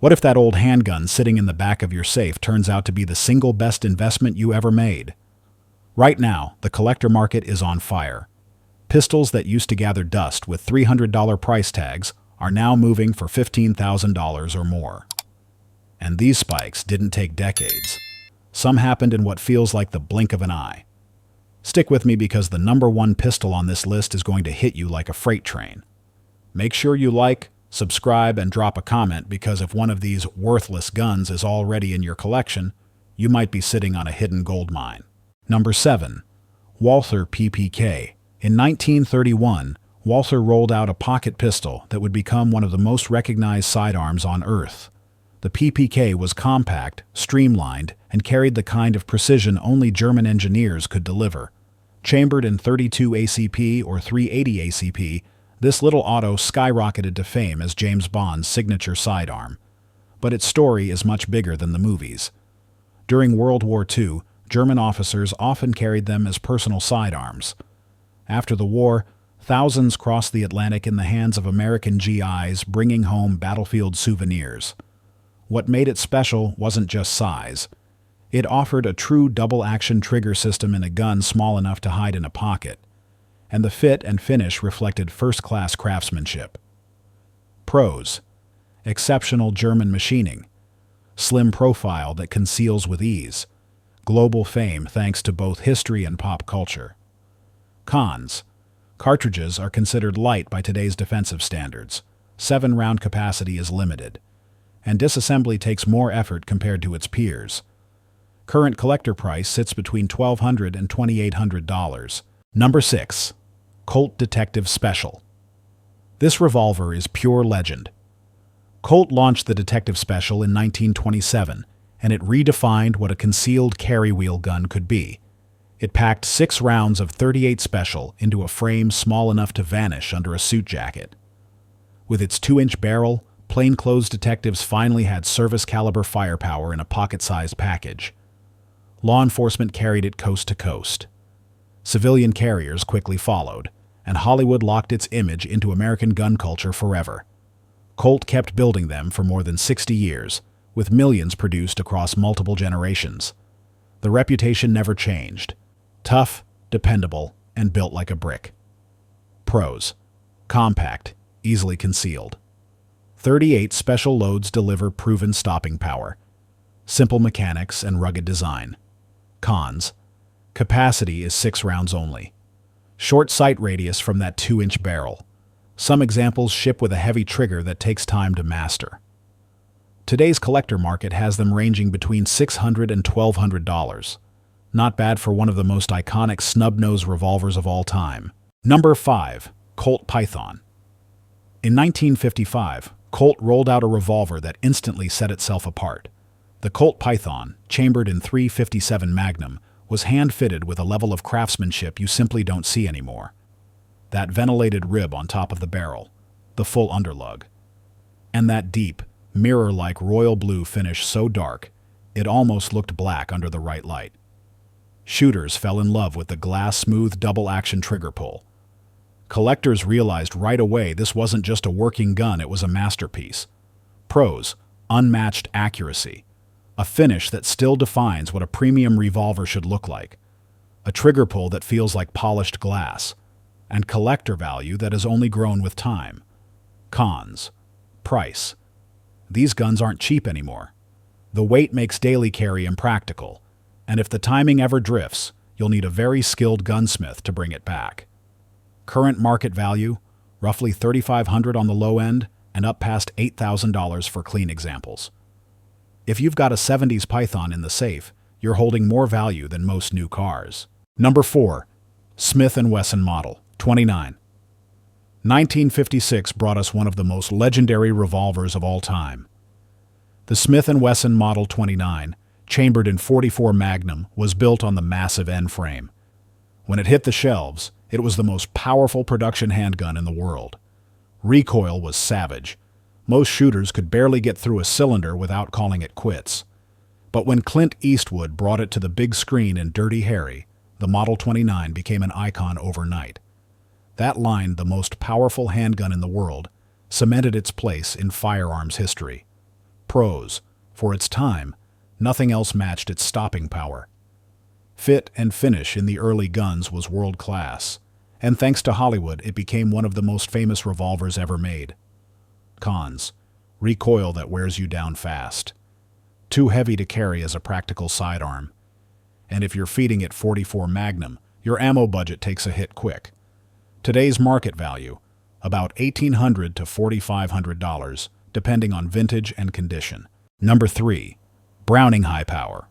What if that old handgun sitting in the back of your safe turns out to be the single best investment you ever made? Right now, the collector market is on fire. Pistols that used to gather dust with $300 price tags are now moving for $15,000 or more. And these spikes didn't take decades. Some happened in what feels like the blink of an eye. Stick with me because the number one pistol on this list is going to hit you like a freight train. Make sure you like, subscribe, and drop a comment because if one of these worthless guns is already in your collection, you might be sitting on a hidden gold mine. Number 7. Walther PPK. In 1931, Walther rolled out a pocket pistol that would become one of the most recognized sidearms on Earth. The PPK was compact, streamlined, and carried the kind of precision only German engineers could deliver. Chambered in .32 ACP or .380 ACP, this little auto skyrocketed to fame as James Bond's signature sidearm. But its story is much bigger than the movies. During World War II, German officers often carried them as personal sidearms. After the war, thousands crossed the Atlantic in the hands of American GIs, bringing home battlefield souvenirs. What made it special wasn't just size. It offered a true double-action trigger system in a gun small enough to hide in a pocket, and the fit and finish reflected first-class craftsmanship. Pros: exceptional German machining, slim profile that conceals with ease, global fame thanks to both history and pop culture. Cons: cartridges are considered light by today's defensive standards. 7-round capacity is limited, and disassembly takes more effort compared to its peers. Current collector price sits between $1,200 and $2,800. Number 6. Colt Detective Special. This revolver is pure legend. Colt launched the Detective Special in 1927, and it redefined what a concealed carry wheel gun could be. It packed 6 rounds of .38 Special into a frame small enough to vanish under a suit jacket. With its 2-inch barrel, plainclothes detectives finally had service-caliber firepower in a pocket-sized package. Law enforcement carried it coast to coast. Civilian carriers quickly followed, and Hollywood locked its image into American gun culture forever. Colt kept building them for more than 60 years, with millions produced across multiple generations. The reputation never changed. Tough, dependable, and built like a brick. Pros: compact, easily concealed. .38 Special loads deliver proven stopping power, simple mechanics, and rugged design. Cons: capacity is 6 rounds only. Short sight radius from that 2-inch barrel. Some examples ship with a heavy trigger that takes time to master. Today's collector market has them ranging between $600 and $1,200. Not bad for one of the most iconic snub-nose revolvers of all time. Number 5. Colt Python. In 1955, Colt rolled out a revolver that instantly set itself apart. The Colt Python, chambered in .357 Magnum, was hand-fitted with a level of craftsmanship you simply don't see anymore. That ventilated rib on top of the barrel, the full underlug, and that deep, mirror-like royal blue finish so dark, it almost looked black under the right light. Shooters fell in love with the glass-smooth double-action trigger pull. Collectors realized right away this wasn't just a working gun, it was a masterpiece. Pros: unmatched accuracy, a finish that still defines what a premium revolver should look like, a trigger pull that feels like polished glass, and collector value that has only grown with time. Cons: price. These guns aren't cheap anymore. The weight makes daily carry impractical, and if the timing ever drifts, you'll need a very skilled gunsmith to bring it back. Current market value, roughly $3,500 on the low end, and up past $8,000 for clean examples. If you've got a '70s Python in the safe, you're holding more value than most new cars. Number 4. Smith & Wesson Model 29. 1956 brought us one of the most legendary revolvers of all time. The Smith & Wesson Model 29, chambered in .44 Magnum, was built on the massive N-frame. When it hit the shelves, it was the most powerful production handgun in the world. Recoil was savage. Most shooters could barely get through a cylinder without calling it quits. But when Clint Eastwood brought it to the big screen in Dirty Harry, the Model 29 became an icon overnight. That line, the most powerful handgun in the world, cemented its place in firearms history. Pros: for its time, nothing else matched its stopping power. Fit and finish in the early guns was world-class, and thanks to Hollywood, it became one of the most famous revolvers ever made. Cons: recoil that wears you down fast. Too heavy to carry as a practical sidearm. And if you're feeding it .44 Magnum, your ammo budget takes a hit quick. Today's market value, about $1,800 to $4,500, depending on vintage and condition. Number 3. Browning High Power.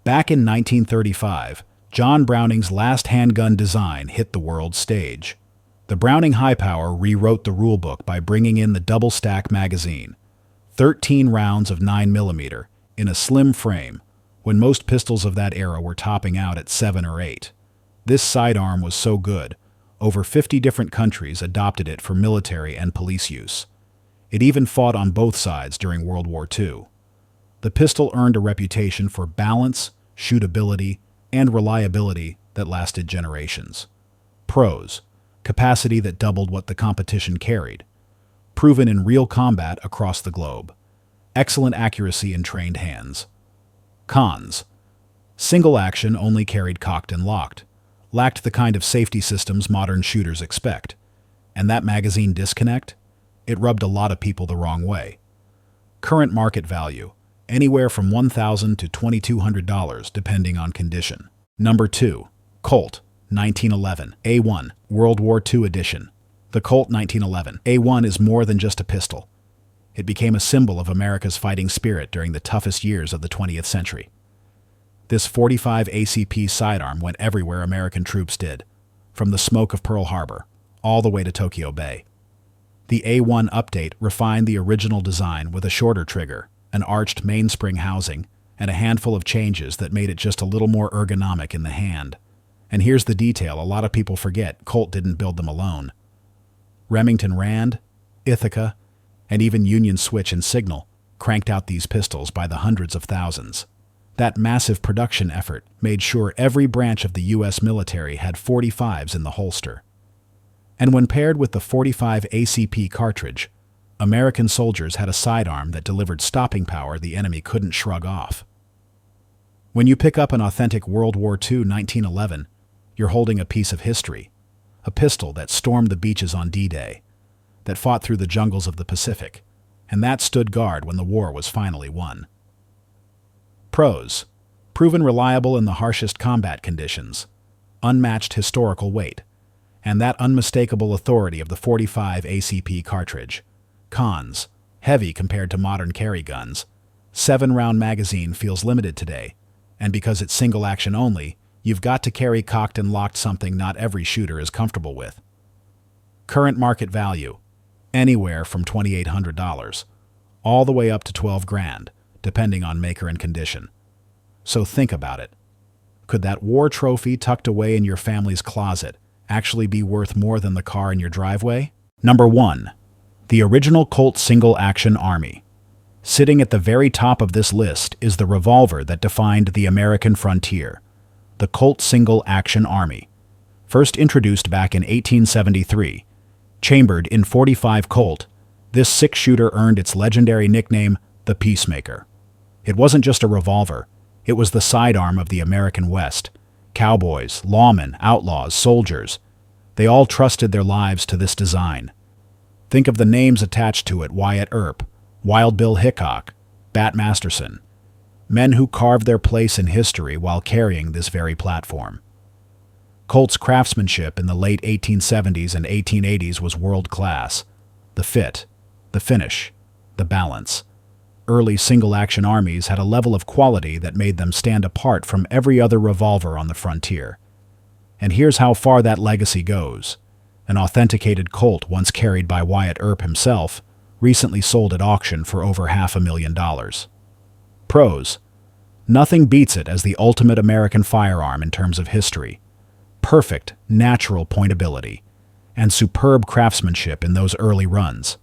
Back in 1935, John Browning's last handgun design hit the world stage. The Browning High Power rewrote the rulebook by bringing in the double-stack magazine, 13 rounds of 9mm, in a slim frame, when most pistols of that era were topping out at 7 or 8. This sidearm was so good, over 50 different countries adopted it for military and police use. It even fought on both sides during World War II. The pistol earned a reputation for balance, shootability, and reliability that lasted generations. Pros: capacity that doubled what the competition carried. Proven in real combat across the globe. Excellent accuracy in trained hands. Cons: single action only carried cocked and locked. Lacked the kind of safety systems modern shooters expect. And that magazine disconnect? It rubbed a lot of people the wrong way. Current market value: anywhere from $1,000 to $2,200 depending on condition. Number 2. Colt 1911 A1 World War II Edition. The Colt 1911 A1 is more than just a pistol. It became a symbol of America's fighting spirit during the toughest years of the 20th century. This .45 ACP sidearm went everywhere American troops did, from the smoke of Pearl Harbor all the way to Tokyo Bay. The A1 update refined the original design with a shorter trigger, an arched mainspring housing, and a handful of changes that made it just a little more ergonomic in the hand. And here's the detail a lot of people forget: Colt didn't build them alone. Remington Rand, Ithaca, and even Union Switch and Signal cranked out these pistols by the hundreds of thousands. That massive production effort made sure every branch of the U.S. military had .45s in the holster. And when paired with the .45 ACP cartridge, American soldiers had a sidearm that delivered stopping power the enemy couldn't shrug off. When you pick up an authentic World War II 1911, you're holding a piece of history, a pistol that stormed the beaches on D-Day, that fought through the jungles of the Pacific, and that stood guard when the war was finally won. Pros: proven reliable in the harshest combat conditions, unmatched historical weight, and that unmistakable authority of the .45 ACP cartridge. Cons: heavy compared to modern carry guns. 7-round magazine feels limited today, and because it's single action only, you've got to carry cocked and locked, something not every shooter is comfortable with. Current market value: anywhere from $2,800, all the way up to $12,000, depending on maker and condition. So think about it. Could that war trophy tucked away in your family's closet actually be worth more than the car in your driveway? Number 1. The original Colt Single Action Army. Sitting at the very top of this list is the revolver that defined the American frontier, the Colt Single Action Army. First introduced back in 1873, chambered in .45 Colt, this six-shooter earned its legendary nickname, the Peacemaker. It wasn't just a revolver, it was the sidearm of the American West. Cowboys, lawmen, outlaws, soldiers, they all trusted their lives to this design. Think of the names attached to it: Wyatt Earp, Wild Bill Hickok, Bat Masterson. Men who carved their place in history while carrying this very platform. Colt's craftsmanship in the late 1870s and 1880s was world-class. The fit, the finish, the balance. Early single-action armies had a level of quality that made them stand apart from every other revolver on the frontier. And here's how far that legacy goes. An authenticated Colt once carried by Wyatt Earp himself recently sold at auction for over $500,000. Pros: nothing beats it as the ultimate American firearm in terms of history. Perfect, natural pointability, and superb craftsmanship in those early runs.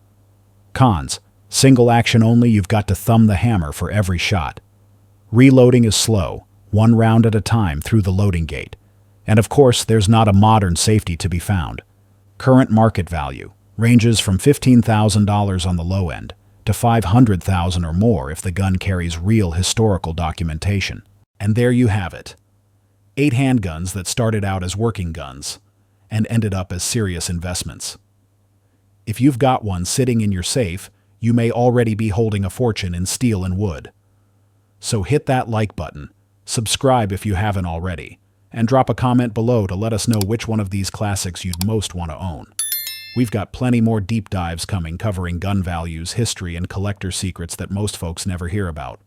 Cons: single action only, you've got to thumb the hammer for every shot. Reloading is slow, 1 round at a time through the loading gate. And of course, there's not a modern safety to be found. Current market value ranges from $15,000 on the low end to 500,000 or more if the gun carries real historical documentation. And there you have it. 8 handguns that started out as working guns and ended up as serious investments. If you've got one sitting in your safe, you may already be holding a fortune in steel and wood. So hit that like button, subscribe if you haven't already, and drop a comment below to let us know which one of these classics you'd most want to own. We've got plenty more deep dives coming covering gun values, history, and collector secrets that most folks never hear about.